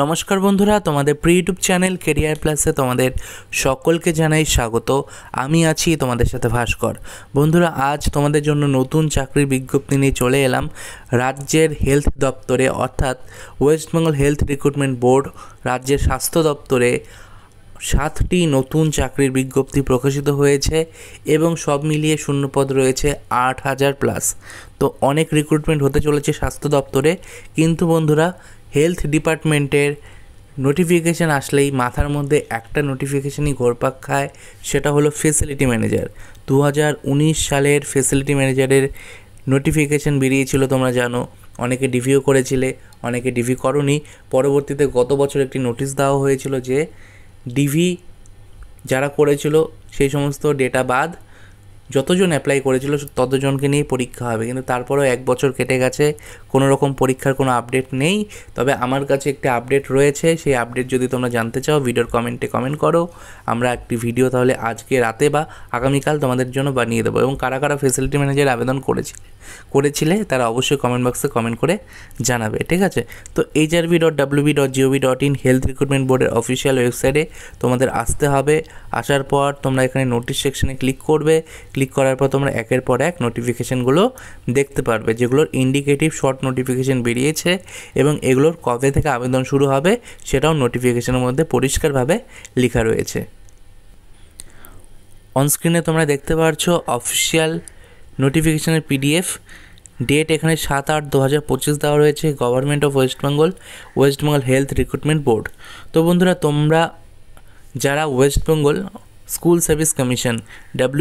নমস্কার বন্ধুরা, তোমাদের প্রি ইউটিউব চ্যানেল কেরিয়ার প্লাসে তোমাদের সকলকে জানাই স্বাগত। আমি আছি তোমাদের সাথে ভাস্কর। বন্ধুরা, আজ তোমাদের জন্য নতুন চাকরির বিজ্ঞপ্তি নিয়ে চলে এলাম রাজ্যের হেলথ দপ্তরে, অর্থাৎ West Bengal health recruitment board রাজ্যের স্বাস্থ্য দপ্তরে 7টি নতুন চাকরির বিজ্ঞপ্তি প্রকাশিত হয়েছে এবং সব মিলিয়ে শূন্যপদ রয়েছে 8,000+। তো অনেক রিক্রুটমেন্ট হতে চলেছে স্বাস্থ্য দপ্তরে, কিন্তু বন্ধুরা হেলথ ডিপার্টমেন্টের নোটিফিকেশান আসলেই মাথার মধ্যে একটা নোটিফিকেশানই ঘোরপাক খায়, সেটা হলো ফেসিলিটি ম্যানেজার। 2019 সালের ফেসিলিটি ম্যানেজারের নোটিফিকেশান বেরিয়েছিল, তোমরা জানো। অনেকে ডিভিও করেছিলে, অনেকে ডিভি করনি। পরবর্তীতে গত বছর একটি নোটিশ দেওয়া হয়েছিল যে ডিভি যারা করেছিল সেই সমস্ত ডেটা বাদ যতজন অ্যাপ্লাই করেছিল ততজনকে নিয়ে পরীক্ষা হবে, কিন্তু তারপরেও 1 বছর কেটে গেছে, কোনো রকম পরীক্ষার কোনো আপডেট নেই। তবে আমার কাছে একটি আপডেট রয়েছে, সেই আপডেট যদি তোমরা জানতে চাও ভিডিওর কমেন্টে কমেন্ট করো, আমরা একটি ভিডিও তাহলে আজকে রাতে বা আগামীকাল তোমাদের জন্য বানিয়ে দেবো। এবং কারা কারা ফেসিলিটি ম্যানেজার আবেদন করেছিলে তারা অবশ্যই কমেন্ট বক্সে কমেন্ট করে জানাবে, ঠিক আছে? তো hrb.wb.gov.in হেলথ রিক্রুটমেন্ট বোর্ডের অফিসিয়াল ওয়েবসাইটে তোমাদের আসতে হবে। আসার পর তোমরা এখানে নোটিশ সেকশনে ক্লিক করবে। ক্লিক করার পর তোমরা একের পর এক নোটিফিকেশানগুলো দেখতে পারবে, যেগুলোর ইন্ডিকেটিভ শর্ট নোটিফিকেশান বেরিয়েছে এবং এগুলোর কবে থেকে আবেদন শুরু হবে সেটাও নোটিফিকেশানের মধ্যে পরিষ্কারভাবে লেখা রয়েছে। অনস্ক্রিনে তোমরা দেখতে পাচ্ছ অফিসিয়াল নোটিফিকেশানের পিডিএফ। ডেট এখানে 7/8/2025 দেওয়া রয়েছে, government of West Bengal health recruitment board. তো বন্ধুরা, তোমরা যারা West Bengal school service commission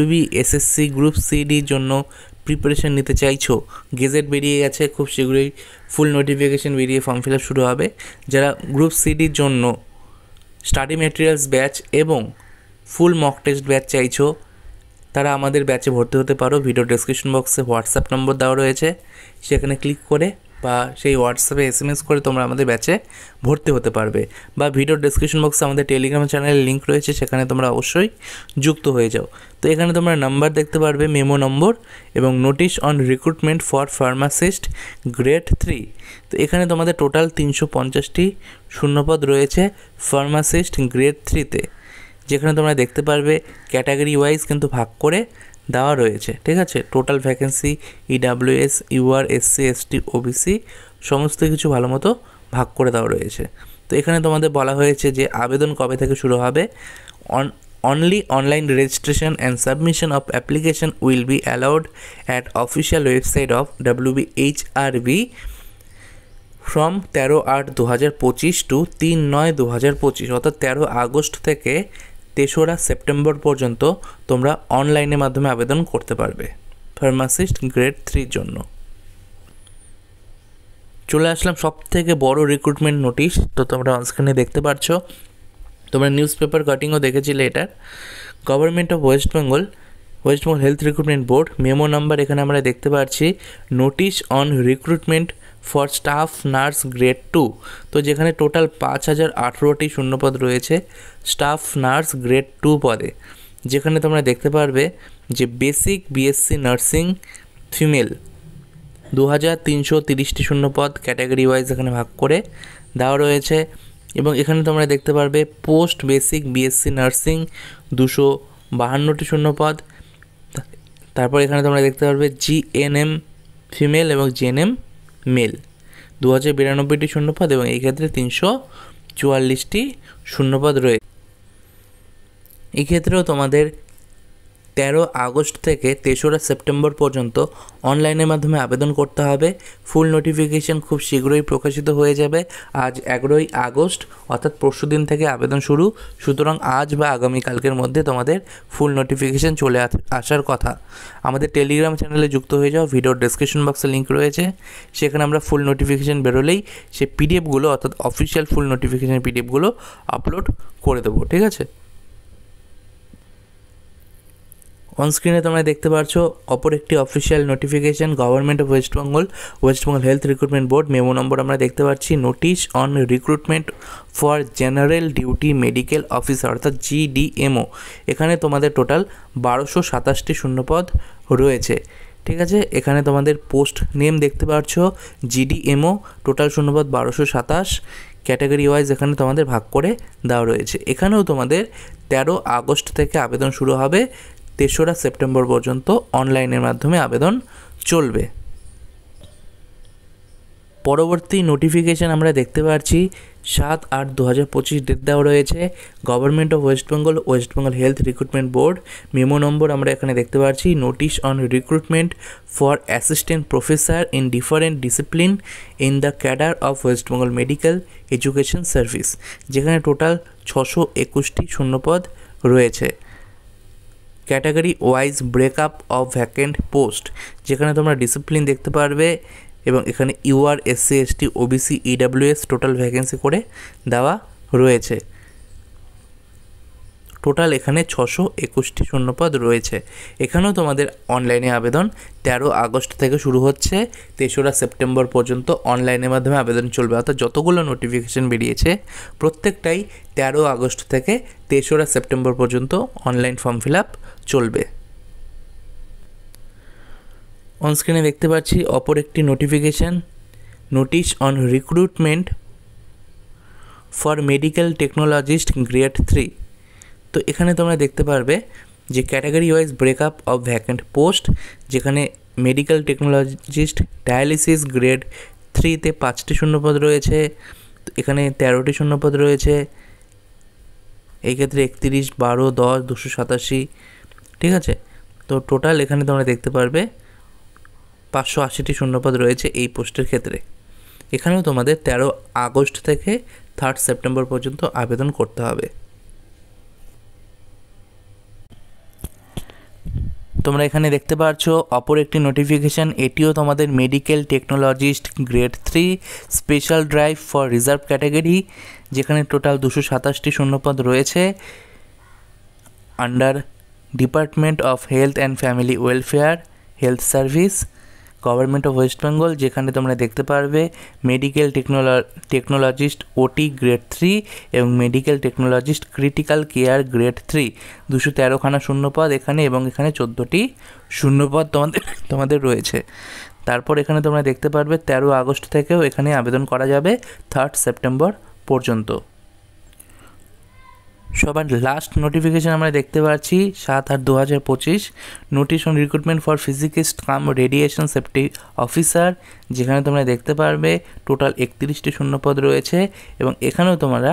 WBSSC group সিডির জন্য প্রিপারেশন নিতে চাইছো, গেজেট বেরিয়ে গেছে, খুব শীঘ্রই ফুল নোটিফিকেশান বেরিয়ে ফর্ম ফিল আপ শুরু হবে। যারা গ্রুপ সিডির জন্য স্টাডি ম্যাটেরিয়ালস ব্যাচ এবং ফুল মক টেস্ট ব্যাচ চাইছো, তারা আমাদের ব্যাচে ভর্তি হতে পারো। ভিডিও ডেসক্রিপশন বক্সে হোয়াটসঅ্যাপ নম্বর দেওয়া রয়েছে, সেখানে ক্লিক করে বা সেই হোয়াটসঅ্যাপে SMS করে তোমরা আমাদের ব্যাচে ভর্তি হতে পারবে। বা ভিডিও ডেসক্রিপশন বক্সে আমাদের টেলিগ্রাম চ্যানেলের লিঙ্ক রয়েছে, সেখানে তোমরা অবশ্যই যুক্ত হয়ে যাও। তো এখানে তোমরা নাম্বার দেখতে পারবে, মেমো নম্বর এবং notice on recruitment for pharmacist grade 3। তো এখানে তোমাদের টোটাল 350টি শূন্যপদ রয়েছে ফার্মাসিস্ট গ্রেড 3-তে, যেখানে তোমরা দেখতে পারবে ক্যাটাগরি ওয়াইজ কিন্তু ভাগ করে দেওয়া রয়েছে, ঠিক আছে? Total vacancy EWS, UR, SC, ST, OBC সমস্ত কিছু ভালো মতো ভাগ করে দেওয়া রয়েছে। তো এখানে তোমাদের বলা হয়েছে যে আবেদন কবে থেকে শুরু হবে। Only online registration and submission of application will be allowed at official website of WBHRB from 13/8/2025 to 3/9/2025, অর্থাৎ 13 আগস্ট থেকে 3রা সেপ্টেম্বর পর্যন্ত তোমরা অনলাইনের মাধ্যমে আবেদন করতে পারবে ফার্মাসিস্ট গ্রেড 3 জন্য। চলে আসলাম সব থেকে বড় রিক্রুটমেন্ট নোটিশ। তো তোমরা অনস্ক্রিনে দেখতে পাচ্ছ, তোমরা নিউজ পেপার কাটিংও দেখেছিলে এটার। Government of West Bengal health recruitment Board memo number এখানে আমরা দেখতে পাচ্ছি, notice on recruitment for staff nurse grade 2। তো যেখানে টোটাল 5,018টি শূন্যপদ রয়েছে স্টাফ নার্স গ্রেড 2 পদে, যেখানে তোমরা দেখতে পারবে যে বেসিক BSc নার্সিং ফিমেল 2,330টি শূন্যপদ ক্যাটাগরি ওয়াইজ এখানে ভাগ করে দেওয়া রয়েছে। এবং এখানে তোমরা দেখতে পারবে পোস্ট বেসিক BSc নার্সিং 252টি শূন্যপদ। তারপর এখানে তোমরা দেখতে পারবে GNM ফিমেল এবং GNM মেল 2,092টি শূন্যপদ এবং এই ক্ষেত্রে 344টি শূন্যপদ রয়েছে। এই ক্ষেত্রেও তোমাদের 13 আগস্ট থেকে 3রা সেপ্টেম্বর পর্যন্ত অনলাইনের মাধ্যমে আবেদন করতে হবে। ফুল নোটিফিকেশান খুব শীঘ্রই প্রকাশিত হয়ে যাবে। আজ 11ই আগস্ট, অর্থাৎ পরশু দিন থেকে আবেদন শুরু। সুতরাং আজ বা আগামীকালকের মধ্যে তোমাদের ফুল নোটিফিকেশান চলে আসার কথা। আমাদের টেলিগ্রাম চ্যানেলে যুক্ত হয়ে যাও, ভিডিওর ডেসক্রিপশন বক্সে লিঙ্ক রয়েছে, সেখানে আমরা ফুল নোটিফিকেশান বেরোলেই সেই পিডিএফগুলো, অর্থাৎ অফিসিয়াল ফুল নোটিফিকেশান পিডিএফগুলো আপলোড করে দেবো, ঠিক আছে? অনস্ক্রিনে তোমরা দেখতে পাচ্ছ অপর একটি official notification, government of West Bengal health recruitment Board memo number আমরা দেখতে পাচ্ছি, notice on recruitment for general duty medical officer, অর্থাৎ GDMO। এখানে তোমাদের টোটাল 1227টি শূন্যপদ রয়েছে, ঠিক আছে? এখানে তোমাদের পোস্ট নেম দেখতে পাচ্ছ GDMO, টোটাল শূন্যপদ 1227, ক্যাটাগরি ওয়াইজ এখানে তোমাদের ভাগ করে দেওয়া রয়েছে। এখানেও তোমাদের 13 আগস্ট থেকে আবেদন শুরু হবে, 3রা সেপ্টেম্বর পর্যন্ত অনলাইনের মাধ্যমে আবেদন চলবে। পরবর্তী নোটিফিকেশান আমরা দেখতে পাচ্ছি 7/8/2025 ডেট দেওয়া রয়েছে। Government of West Bengal health recruitment Board memo number আমরা এখানে দেখতে পাচ্ছি, notice on recruitment for assistant professor in different discipline in the cadre of West Bengal medical education service, যেখানে টোটাল 621টি শূন্যপদ রয়েছে। Category wise breakup of vacant post, যেখানে তোমরা ডিসিপ্লিন দেখতে পারবে এবং এখানে UR, SC, ST, OBC, EWS total vacancy করে দেওয়া রয়েছে। টোটাল এখানে 621টি শূন্যপদ রয়েছে। এখানেও তোমাদের অনলাইনে আবেদন 13 আগস্ট থেকে শুরু হচ্ছে, 3রা সেপ্টেম্বর পর্যন্ত অনলাইনের মাধ্যমে আবেদন চলবে। অর্থাৎ যতগুলো নোটিফিকেশান বেরিয়েছে প্রত্যেকটাই 13 আগস্ট থেকে 3রা সেপ্টেম্বর পর্যন্ত অনলাইন ফর্ম ফিল আপ চলবে। অনস্ক্রিনে দেখতে পাচ্ছি অপর একটি notification, notice on recruitment for medical technologist grade 3। তো এখানে তোমরা দেখতে পারবে যে category wise breakup of vacant post, যেখানে মেডিকেল টেকনোলজিস্ট ডায়ালিসিস গ্রেড 3তে 5টি শূন্যপদ রয়েছে, এখানে 13টি শূন্যপদ রয়েছে। এই ক্ষেত্রে 31, 12, 10, 287, ঠিক আছে। তো টোটাল এখানে তোমরা দেখতে পারবে 580টি শূন্যপদ রয়েছে এই পোস্টের ক্ষেত্রে। এখানেও তোমাদের 13 আগস্ট থেকে 3 সেপ্টেম্বর পর্যন্ত আবেদন করতে হবে। তোমরা এখানে দেখতে পাচ্ছ অপর একটি নোটিফিকেশান, এটিও তোমাদের medical technologist grade 3 special drive for reserve category, যেখানে টোটাল 227টি শূন্যপদ রয়েছে under department of health and family welfare health service government of West Bengal, যেখানে তোমরা দেখতে পারবে মেডিকেল টেকনোলজিস্ট ওটি গ্রেড 3 এবং medical technologist critical care grade 3, 213খানা শূন্যপদ এখানে, এবং এখানে 14টি শূন্যপদ তোমাদের রয়েছে। তারপর এখানে তোমরা দেখতে পারবে 13 আগস্ট থেকেও এখানে আবেদন করা যাবে 3 সেপ্টেম্বর পর্যন্ত। সবার লাস্ট নোটিফিকেশান আমরা দেখতে পাচ্ছি 7/8/2025, notice on recruitment for physicist cum radiation safety officer, যেখানে তোমরা দেখতে পারবে টোটাল 31টি শূন্যপদ রয়েছে এবং এখানেও তোমরা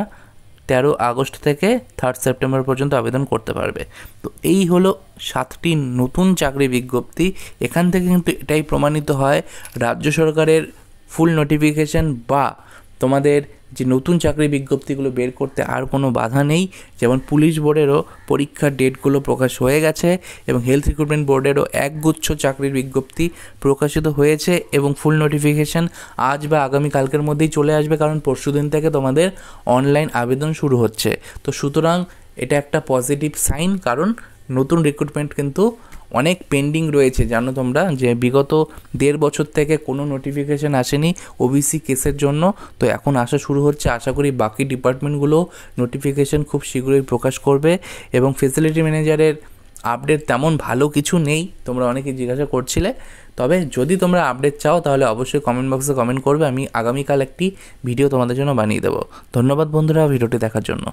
13 আগস্ট থেকে 3 সেপ্টেম্বর পর্যন্ত আবেদন করতে পারবে। তো এই হলো 7টি নতুন চাকরি বিজ্ঞপ্তি। এখান থেকে কিন্তু এটাই প্রমাণিত হয় রাজ্য সরকারের ফুল নোটিফিকেশান বা তোমাদের যে নতুন চাকরি বিজ্ঞপ্তিগুলো বের করতে আর কোনো বাধা নেই। যেমন পুলিশ বোর্ডেরও পরীক্ষার ডেটগুলো প্রকাশ হয়ে গেছে এবং হেলথ রিক্রুটমেন্ট বোর্ডেরও একগুচ্ছ চাকরির বিজ্ঞপ্তি প্রকাশিত হয়েছে এবং ফুল নোটিফিকেশান আজ বা আগামীকালকের মধ্যেই চলে আসবে, কারণ পরশুদিন থেকে তোমাদের অনলাইন আবেদন শুরু হচ্ছে। তো সুতরাং এটা একটা পজিটিভ সাইন, কারণ নতুন রিক্রুটমেন্ট কিন্তু অনেক পেন্ডিং রয়েছে। জানো তোমরা যে বিগত 1.5 বছর থেকে কোনো নোটিফিকেশান আসেনি ওবিসি কেসের জন্য, তো এখন আসা শুরু হচ্ছে। আশা করি বাকি ডিপার্টমেন্টগুলো নোটিফিকেশান খুব শীঘ্রই প্রকাশ করবে। এবং ফেসিলিটি ম্যানেজারের আপডেট তেমন ভালো কিছু নেই, তোমরা অনেকে জিজ্ঞাসা করছিলে। তবে যদি তোমরা আপডেট চাও তাহলে অবশ্যই কমেন্ট বক্সে কমেন্ট করবে, আমি আগামীকাল একটি ভিডিও তোমাদের জন্য বানিয়ে দেবো। ধন্যবাদ বন্ধুরা ভিডিওটি দেখার জন্য।